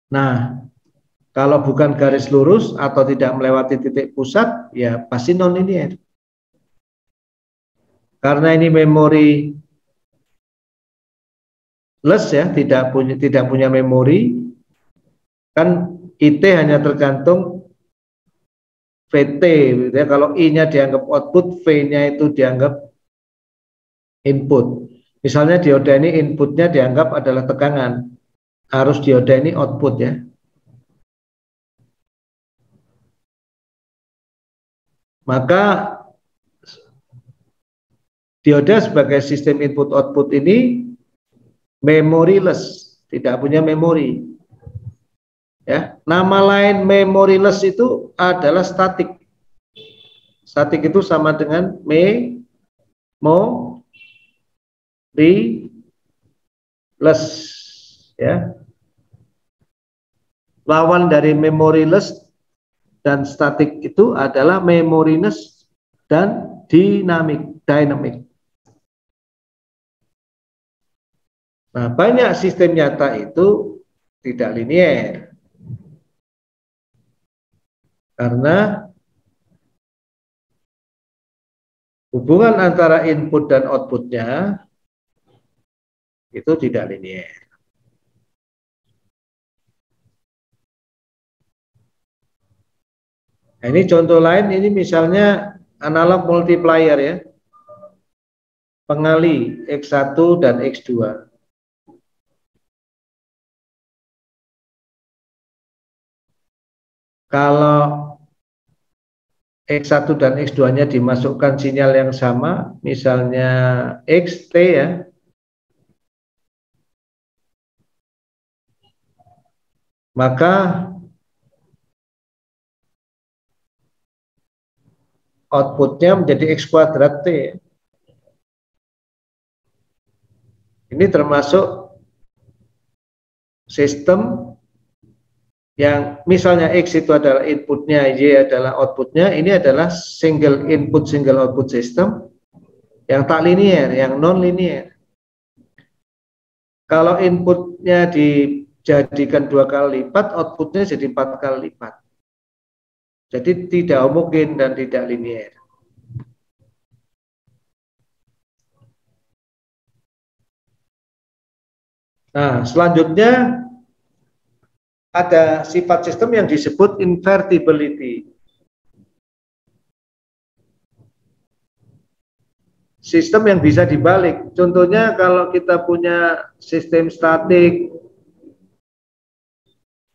Nah, kalau bukan garis lurus atau tidak melewati titik pusat, ya pasti non-linear. Karena ini memori less ya, tidak punya memori, kan IT hanya tergantung VT, gitu ya. Kalau I-nya dianggap output, V-nya itu dianggap input. Misalnya dioda ini inputnya dianggap adalah tegangan, harus dioda ini output ya. Maka dioda sebagai sistem input output ini memoryless, tidak punya memori. Ya, nama lain memoryless itu adalah static. Static itu sama dengan memoryless ya. Lawan dari memoryless dan static itu adalah memoryless dan dynamic. Nah, banyak sistem nyata itu tidak linier karena hubungan antara input dan outputnya itu tidak linier. Nah, ini contoh lain, ini misalnya analog multiplier ya, pengali X1 dan X2. Kalau X1 dan X2-nya dimasukkan sinyal yang sama, misalnya XT ya, maka outputnya menjadi X kuadrat T. Ini termasuk sistem yang misalnya X itu adalah inputnya, Y adalah outputnya, ini adalah single input single output system yang tak linear, yang non linear. Kalau inputnya dijadikan 2 kali lipat, outputnya jadi 4 kali lipat. Jadi tidak homogen dan tidak linear. Nah, selanjutnya ada sifat sistem yang disebut invertibility. Sistem yang bisa dibalik. Contohnya kalau kita punya sistem statik,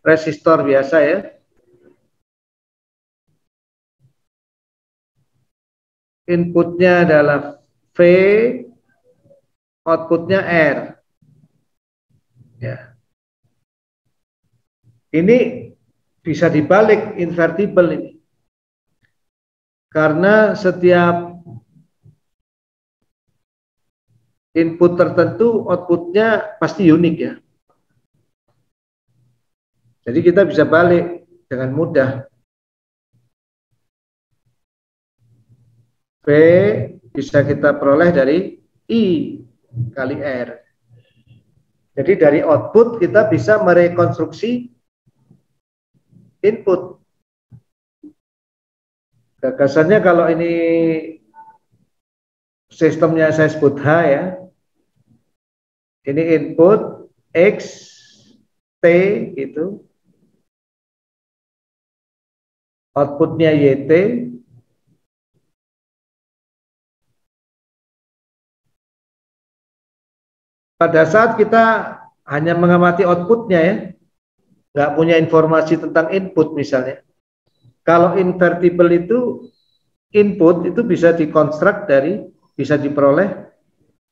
resistor biasa ya. Inputnya adalah V, outputnya R. Ya. Ini bisa dibalik, invertible ini. Karena setiap input tertentu outputnya pasti unik ya. Jadi kita bisa balik dengan mudah. V bisa kita peroleh dari I kali R. Jadi dari output kita bisa merekonstruksi input. Gagasannya kalau ini sistemnya saya sebut H ya. Ini input X, T itu. Outputnya YT. Pada saat kita hanya mengamati outputnya ya, nggak punya informasi tentang input misalnya. Kalau invertible itu input itu bisa dikonstruk dari, bisa diperoleh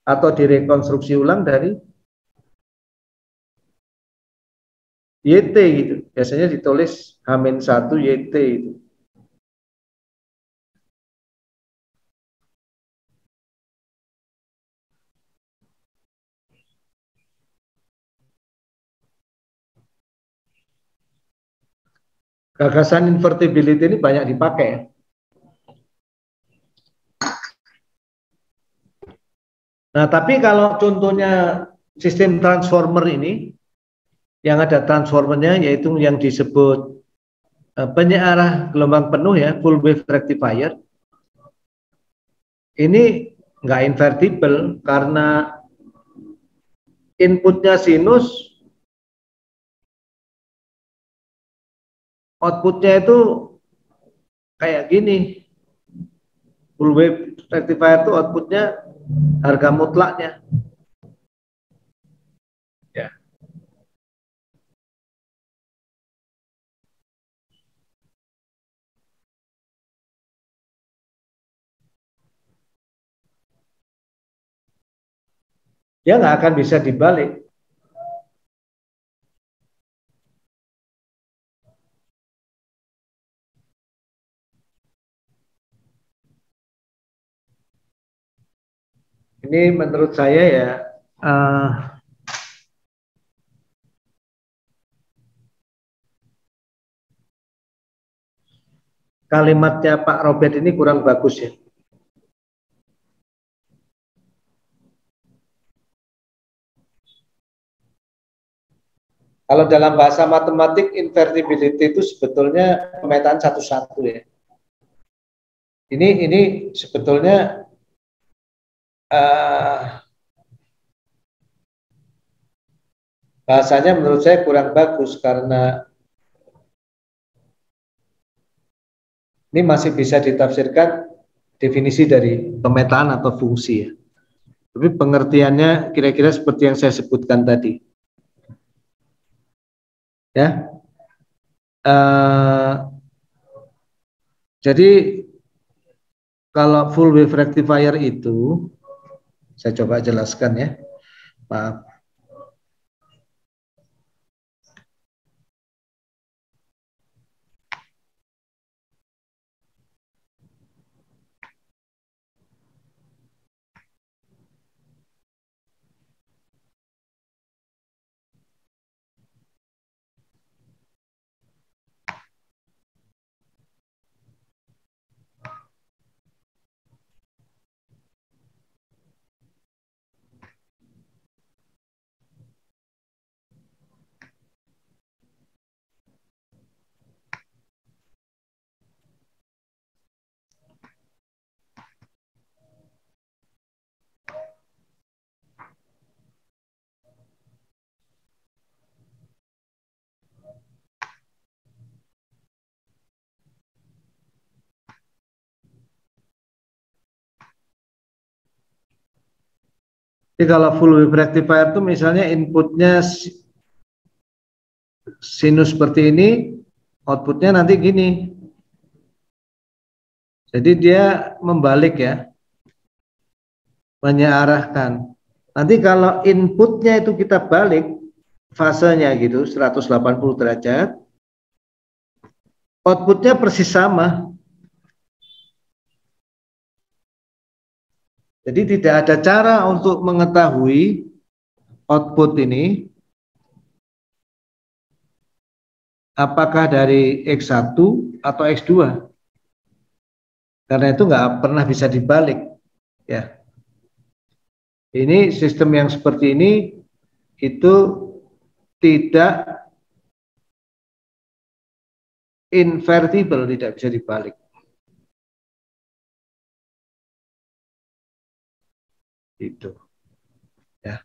atau direkonstruksi ulang dari YT gitu. Biasanya ditulis H-1 YT itu. Gagasan invertibility ini banyak dipakai. Nah, tapi kalau contohnya sistem transformer ini, yang ada transformernya yaitu yang disebut penyearah gelombang penuh ya, full wave rectifier, ini nggak invertible karena inputnya sinus, outputnya itu kayak gini. Full wave rectifier itu outputnya harga mutlaknya. Ya. Dia nggak akan bisa dibalik. Ini menurut saya ya, kalimatnya Pak Robert ini kurang bagus ya. Kalau dalam bahasa matematik, invertibility itu sebetulnya pemetaan satu-satu ya. Ini sebetulnya bahasanya menurut saya kurang bagus karena ini masih bisa ditafsirkan definisi dari pemetaan atau fungsi ya. Tapi pengertiannya kira-kira seperti yang saya sebutkan tadi. Ya. Jadi kalau full wave rectifier itu, saya coba jelaskan ya. Maaf. Jadi kalau full wave rectifier itu misalnya inputnya sinus seperti ini, outputnya nanti gini. Jadi dia membalik ya, menyearahkan. Nanti kalau inputnya itu kita balik, fasenya gitu, 180 derajat, outputnya persis sama. Jadi tidak ada cara untuk mengetahui output ini apakah dari X1 atau X2. Karena itu nggak pernah bisa dibalik. Ya. Ini sistem yang seperti ini itu tidak invertible, tidak bisa dibalik. Itu. Ya.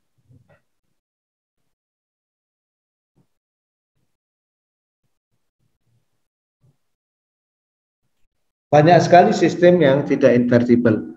Banyak sekali sistem yang tidak invertible.